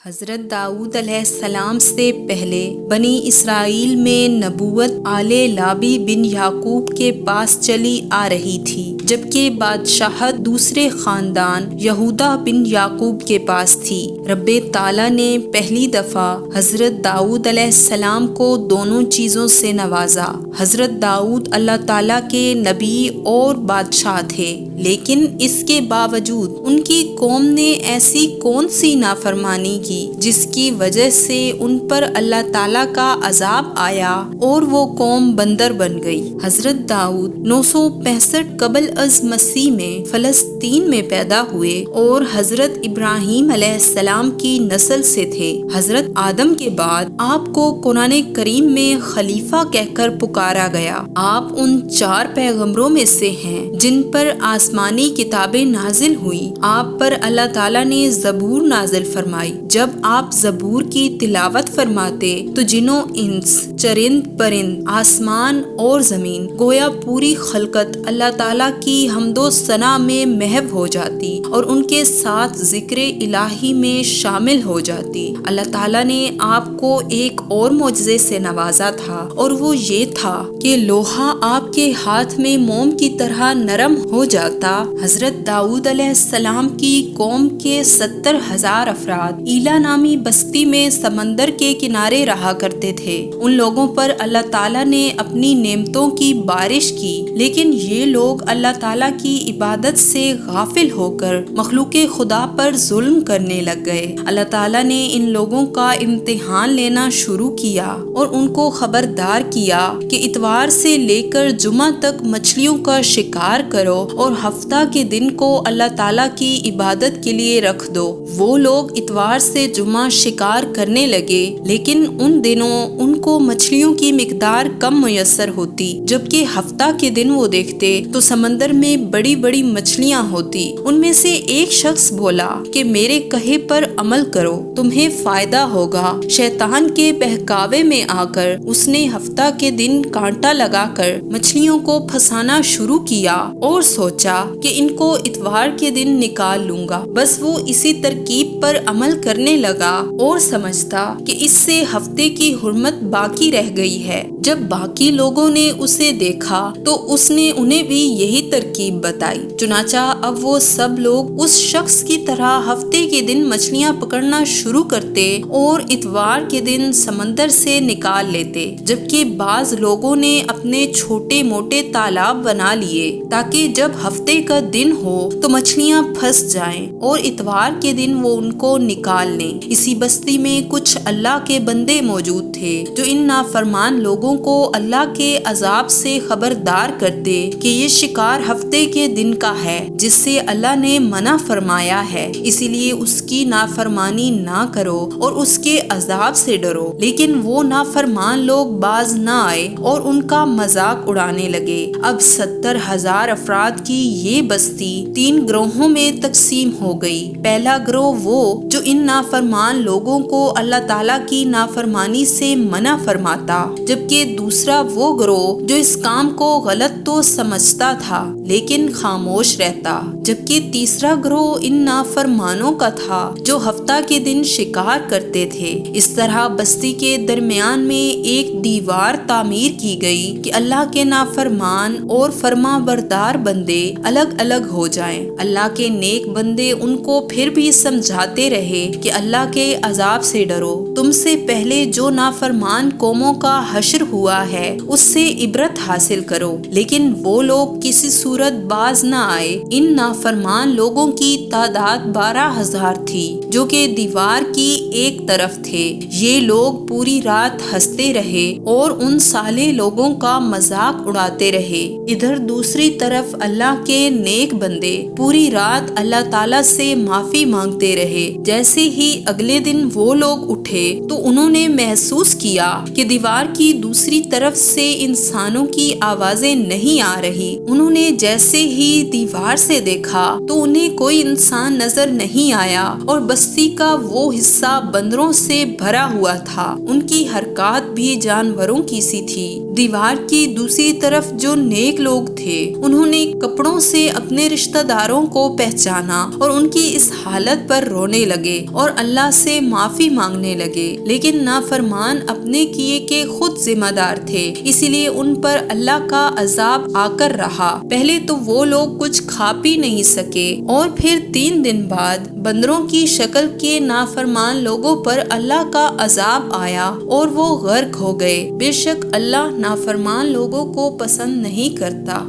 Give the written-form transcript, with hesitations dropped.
حضرت داؤد علیہ السلام سے پہلے بنی اسرائیل میں نبوت آل لابی بن یعقوب کے پاس چلی آ رہی تھی، جبکہ بادشاہت دوسرے خاندان یہودا بن یعقوب کے پاس تھی۔ رب تعالیٰ نے پہلی دفعہ حضرت داؤد علیہ السلام کو دونوں چیزوں سے نوازا۔ حضرت داؤد اللہ تعالیٰ کے نبی اور بادشاہ تھے، لیکن اس کے باوجود ان کی قوم نے ایسی کون سی نافرمانی کی جس کی وجہ سے ان پر اللہ تعالیٰ کا عذاب آیا اور وہ قوم بندر بن گئی۔ حضرت داؤد 965 قبل از مسیح میں فلسطین میں پیدا ہوئے اور حضرت ابراہیم علیہ السلام کی نسل سے تھے۔ حضرت آدم کے بعد آپ کو قرآن کریم میں خلیفہ کہہ کر پکارا گیا۔ آپ ان 4 پیغمبروں میں سے ہیں جن پر آسمانی کتابیں نازل ہوئیں۔ آپ پر اللہ تعالیٰ نے زبور نازل فرمائی۔ جب آپ زبور کی تلاوت فرماتے تو جنوں انس، چرند پرند، آسمان اور زمین، گویا پوری خلقت اللہ تعالیٰ کی حمد و ثنا میں محو ہو جاتی اور ان کے ساتھ ذکر الہی میں شامل ہو جاتی۔ اللہ تعالیٰ نے آپ کو ایک اور معجزے سے نوازا تھا، اور وہ یہ تھا کہ لوہا آپ کے ہاتھ میں موم کی طرح نرم ہو جاتا۔ حضرت داؤد علیہ السلام کی قوم کے 70,000 افراد ایلا نامی بستی میں سمندر کے کنارے رہا کرتے تھے۔ ان لوگوں پر اللہ تعالیٰ نے اپنی نعمتوں کی بارش کی، لیکن یہ لوگ اللہ تعالیٰ کی عبادت سے غافل ہو کر مخلوق خدا پر ظلم کرنے لگ گئے۔ اللہ تعالیٰ نے ان لوگوں کا امتحان لینا شروع کیا اور ان کو خبردار کیا کہ اتوار سے لے کر جمعہ تک مچھلیوں کا شکار کرو اور ہفتہ کے دن کو اللہ تعالیٰ کی عبادت کے لیے رکھ دو۔ وہ لوگ اتوار سے جمعہ شکار کرنے لگے، لیکن ان دنوں ان کو مچھلیوں کی مقدار کم میسر ہوتی، جبکہ ہفتہ کے دن وہ دیکھتے تو سمندر میں بڑی بڑی مچھلیاں ہوتی۔ ان میں سے ایک شخص بولا کہ میرے کہے پر عمل کرو، تمہیں فائدہ ہوگا۔ شیطان کے بہکاوے میں آ کر اس نے ہفتہ کے دن کانٹا لگا کر مچھلیوں کو پھنسانا شروع کیا اور سوچا کہ ان کو اتوار کے دن نکال لوں گا۔ بس وہ اسی ترکیب پر عمل کرنے لگا اور سمجھتا کہ اس سے ہفتے کی حرمت باقی رہ گئی ہے۔ جب باقی لوگوں نے اسے دیکھا تو اس نے انہیں بھی یہی ترکیب بتائی۔ چنانچہ اب وہ سب لوگ اس شخص کی طرح ہفتے کے دن مچھلیاں پکڑنا شروع کرتے اور اتوار کے دن سمندر سے نکال لیتے، جبکہ بعض لوگوں نے اپنے چھوٹے موٹے تالاب بنا لیے تاکہ جب ہفتے کا دن ہو تو مچھلیاں پھنس جائیں اور اتوار کے دن وہ ان کو نکال لیں۔ اسی بستی میں کچھ اللہ کے بندے موجود تھے جو ان نافرمان لوگوں کو اللہ کے عذاب سے خبردار کرتے کہ یہ شکار ہفتے کے دن کا ہے جس سے اللہ نے منع فرمایا ہے، اسی لیے اس کی نافرمانی نہ کرو اور اس کے عذاب سے ڈرو۔ لیکن وہ نافرمان لوگ باز نہ آئے اور ان کا مذاق اڑانے لگے۔ اب 70,000 افراد کی یہ بستی 3 گروہوں میں تقسیم ہو گئی۔ پہلا گروہ وہ جو ان نافرمان لوگوں کو اللہ تعالیٰ کی نافرمانی سے منع فرماتا، جبکہ دوسرا وہ گروہ جو اس کام کو غلط تو سمجھتا تھا لیکن خاموش رہتا، جبکہ تیسرا گروہ ان نافرمانوں کا تھا جو ہفتہ کے دن شکار کرتے تھے۔ اس طرح بستی کے درمیان میں ایک دیوار تعمیر کی گئی کہ اللہ کے نافرمان اور فرما بردار بندے الگ الگ ہو جائیں۔ اللہ کے نیک بندے ان کو پھر بھی سمجھاتے رہے کہ اللہ کے عذاب سے ڈرو۔ تم سے پہلے جو نافرمان قوموں کا حشر ہوا ہے اس سے عبرت حاصل کرو، لیکن وہ لوگ کسی صورت باز نہ آئے۔ ان نافرمان لوگوں کی تعداد 12,000 تھی جو کہ دیوار کی ایک طرف تھے۔ یہ لوگ پوری رات ہنستے رہے اور ان صالح لوگوں کا مذاق اڑاتے رہے۔ ادھر دوسری طرف اللہ کے نیک بندے پوری رات اللہ تعالیٰ سے معافی مانگتے رہے۔ جیسے ہی اگلے دن وہ لوگ اٹھے تو انہوں نے محسوس کیا کہ دیوار کی دوسری طرف سے انسانوں کی آوازیں نہیں آ رہی۔ انہوں نے جیسے ہی دیوار سے دیکھا تو انہیں کوئی انسان نظر نہیں آیا اور بستی کا وہ حصہ بندروں سے بھرا ہوا تھا۔ ان کی حرکات بھی جانوروں کی سی تھی۔ دیوار کی دوسری طرف جو نیک لوگ تھے انہوں نے کپڑوں سے اپنے رشتہ داروں کو پہچانا اور ان کی اس حالت پر رونے لگے اور اللہ سے معافی مانگنے لگے، لیکن نافرمان اپنے کیے کے خود ذمہ دار تھے، اسی لیے ان پر اللہ کا عذاب آ کر رہا۔ پہلے تو وہ لوگ کچھ کھا پی نہیں سکے، اور پھر 3 دن بعد بندروں کی شکل کے نافرمان لوگوں پر اللہ کا عذاب آیا اور وہ غرق ہو گئے۔ بے شک اللہ نافرمان لوگوں کو پسند نہیں کرتا۔